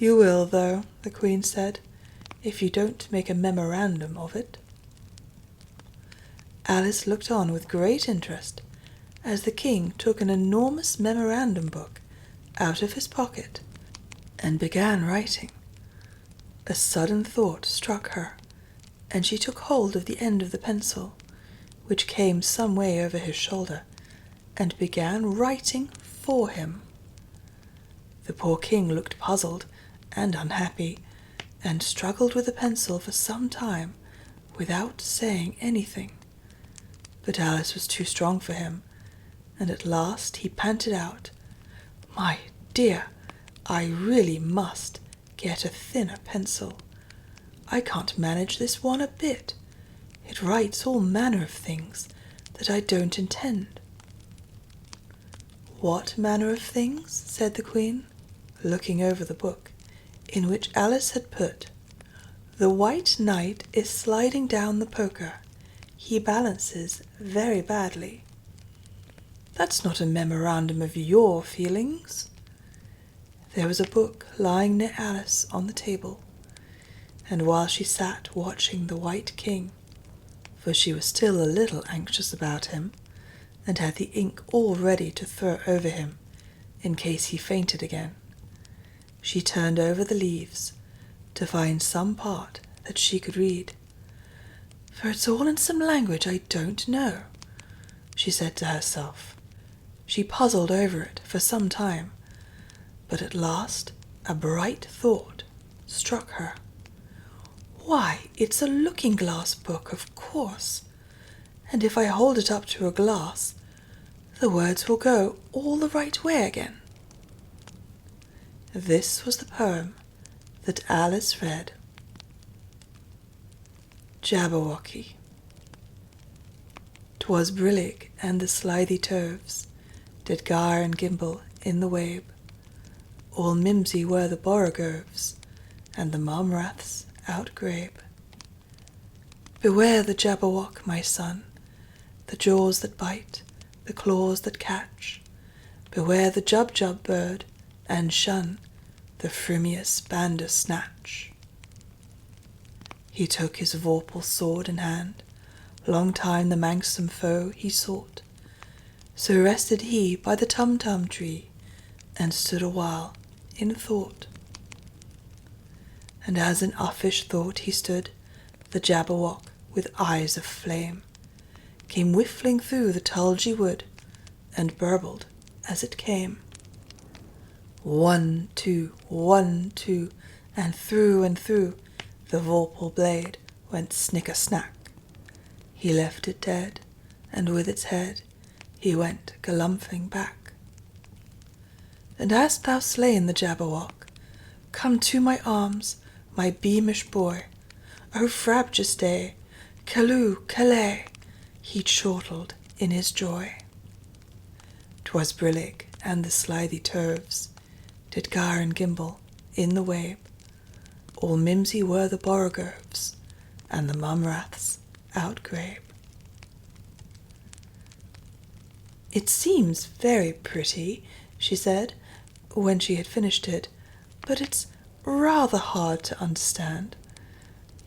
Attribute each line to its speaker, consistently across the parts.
Speaker 1: "You will, though," the Queen said, "if you don't make a memorandum of it." Alice looked on with great interest as the King took an enormous memorandum book out of his pocket and began writing. A sudden thought struck her, and she took hold of the end of the pencil, which came some way over his shoulder, and began writing for him. The poor King looked puzzled and unhappy, and struggled with the pencil for some time without saying anything. But Alice was too strong for him, and at last he panted out, "My dear, I really must get a thinner pencil. I can't manage this one a bit. It writes all manner of things that I don't intend." "What manner of things?" said the Queen, looking over the book, in which Alice had put, "The White Knight is sliding down the poker. He balances very badly." "That's not a memorandum of your feelings." There was a book lying near Alice on the table, and while she sat watching the White King, for she was still a little anxious about him, and had the ink all ready to throw over him in case he fainted again, she turned over the leaves to find some part that she could read. "For it's all in some language I don't know," she said to herself. She puzzled over it for some time, but at last a bright thought struck her. "Why, it's a looking-glass book, of course, and if I hold it up to a glass, the words will go all the right way again." This was the poem that Alice read. Jabberwocky. 'Twas brillig, and the slithy toves did gyre and gimble in the wabe. All mimsy were the borogoves, and the momraths outgrabe. Beware the Jabberwock, my son, the jaws that bite, the claws that catch. Beware the Jubjub bird, and shun the frumious Bandersnatch. He took his vorpal sword in hand, long time the manxome foe he sought. So rested he by the Tumtum tree, and stood a while in thought. And as in uffish thought he stood, the Jabberwock, with eyes of flame, came whiffling through the tulgey wood, and burbled as it came. 1, 2, 1, 2, and through the vorpal blade went snicker-snack. He left it dead, and with its head he went galumphing back. "And hast thou slain the Jabberwock? Come to my arms, my beamish boy. O frabjous day, callooh, callay," he chortled in his joy. 'Twas brillig, and the slithy toves did gyre and gimble in the wabe. All mimsy were the borogoves, and the mumraths outgrabe. "It seems very pretty," she said, when she had finished it, "but it's rather hard to understand."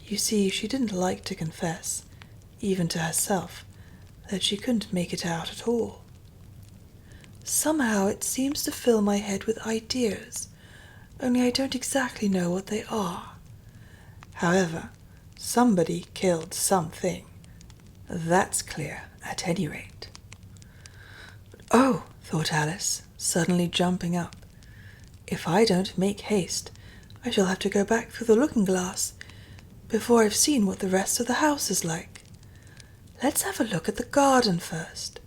Speaker 1: You see, she didn't like to confess, even to herself, that she couldn't make it out at all. "Somehow it seems to fill my head with ideas, only I don't exactly know what they are. However, somebody killed something. That's clear, at any rate." "Oh," thought Alice, suddenly jumping up, "if I don't make haste, I shall have to go back through the looking-glass before I've seen what the rest of the house is like. Let's have a look at the garden first."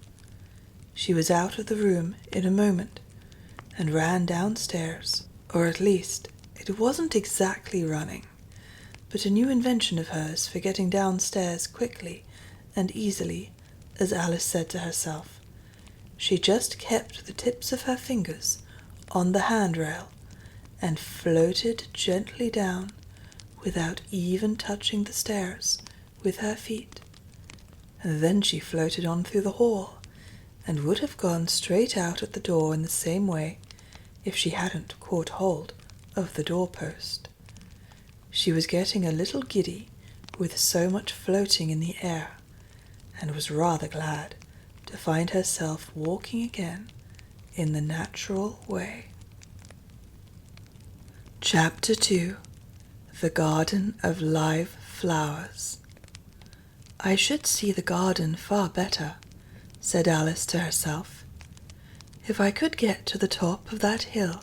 Speaker 1: She was out of the room in a moment, and ran downstairs, or at least it wasn't exactly running, but a new invention of hers for getting downstairs quickly and easily, as Alice said to herself. She just kept the tips of her fingers on the handrail and floated gently down without even touching the stairs with her feet. And then she floated on through the hall, and would have gone straight out at the door in the same way if she hadn't caught hold of the doorpost. She was getting a little giddy with so much floating in the air, and was rather glad to find herself walking again in the natural way. Chapter 2. The Garden of Live Flowers. "I should see the garden far better," said Alice to herself, "if I could get to the top of that hill.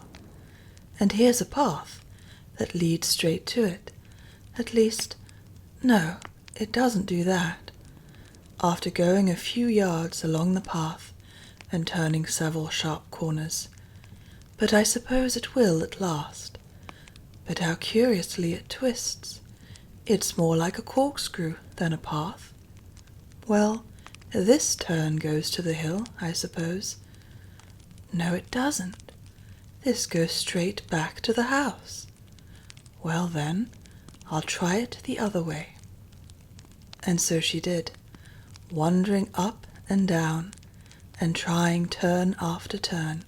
Speaker 1: And here's a path that leads straight to it. At least, no, it doesn't do that." After going a few yards along the path and turning several sharp corners, "But I suppose it will at last. But how curiously it twists. It's more like a corkscrew than a path. Well, this turn goes to the hill, I suppose. No, it doesn't. This goes straight back to the house. Well then, I'll try it the other way." And so she did, wandering up and down, and trying turn after turn,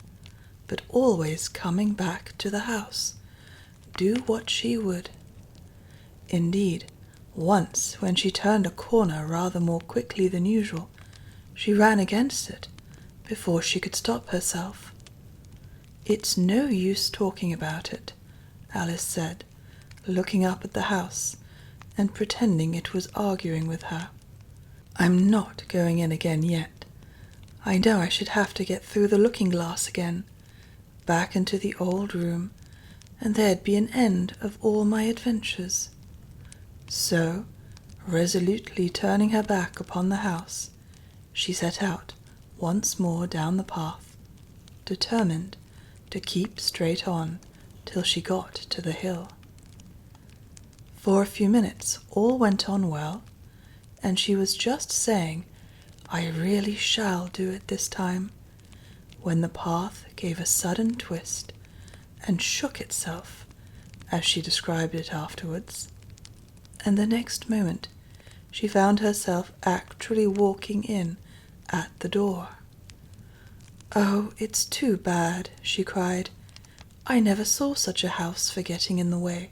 Speaker 1: but always coming back to the house, do what she would. Indeed, once when she turned a corner rather more quickly than usual, she ran against it before she could stop herself. "It's no use talking about it," Alice said, looking up at the house and pretending it was arguing with her. "I'm not going in again yet. I know I should have to get through the looking-glass again, back into the old room, and there'd be an end of all my adventures." So, resolutely turning her back upon the house, she set out once more down the path, determined to keep straight on till she got to the hill. For a few minutes all went on well, and she was just saying, "I really shall do it this time," when the path gave a sudden twist and shook itself, as she described it afterwards, and the next moment she found herself actually walking in at the door. "Oh, it's too bad," she cried. "I never saw such a house for getting in the way.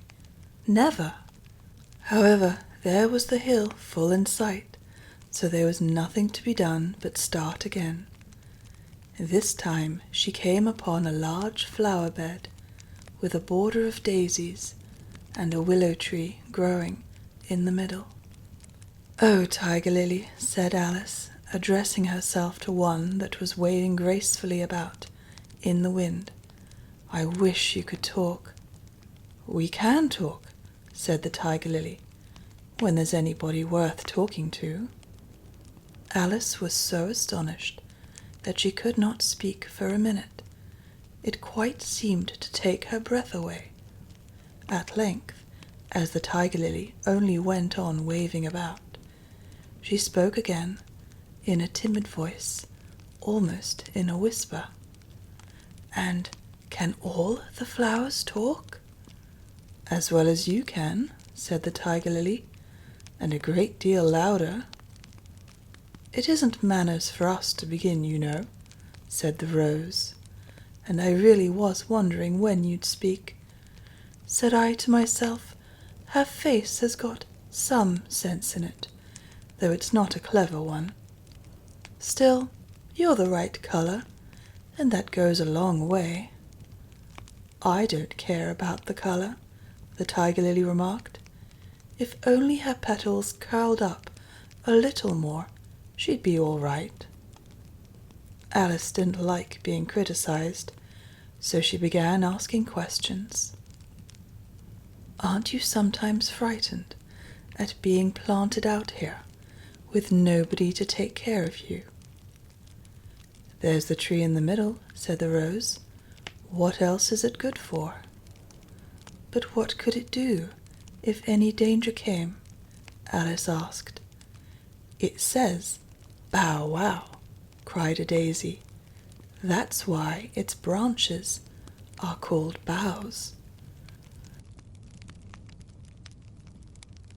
Speaker 1: Never." However, there was the hill full in sight, so there was nothing to be done but start again. This time she came upon a large flower bed with a border of daisies and a willow tree growing in the middle. "Oh, Tiger Lily," said Alice, addressing herself to one that was waving gracefully about in the wind, "I wish you could talk." "We can talk," said the Tiger Lily, "when there's anybody worth talking to." Alice was so astonished that she could not speak for a minute. It quite seemed to take her breath away. At length, as the Tiger Lily only went on waving about, she spoke again, in a timid voice, almost in a whisper. "And can all the flowers talk?" "As well as you can," said the Tiger Lily, "and a great deal louder." "It isn't manners for us to begin, you know," said the Rose, "and I really was wondering when you'd speak. Said I to myself, her face has got some sense in it, though it's not a clever one. Still, you're the right colour, and that goes a long way." "I don't care about the colour," the Tiger Lily remarked. "If only her petals curled up a little more, she'd be all right." Alice didn't like being criticized, so she began asking questions. "Aren't you sometimes frightened at being planted out here, with nobody to take care of you?" "There's the tree in the middle," said the Rose. "What else is it good for?" "But what could it do, if any danger came?" Alice asked. "It says, 'Bow wow,'" cried a daisy. "That's why its branches are called boughs."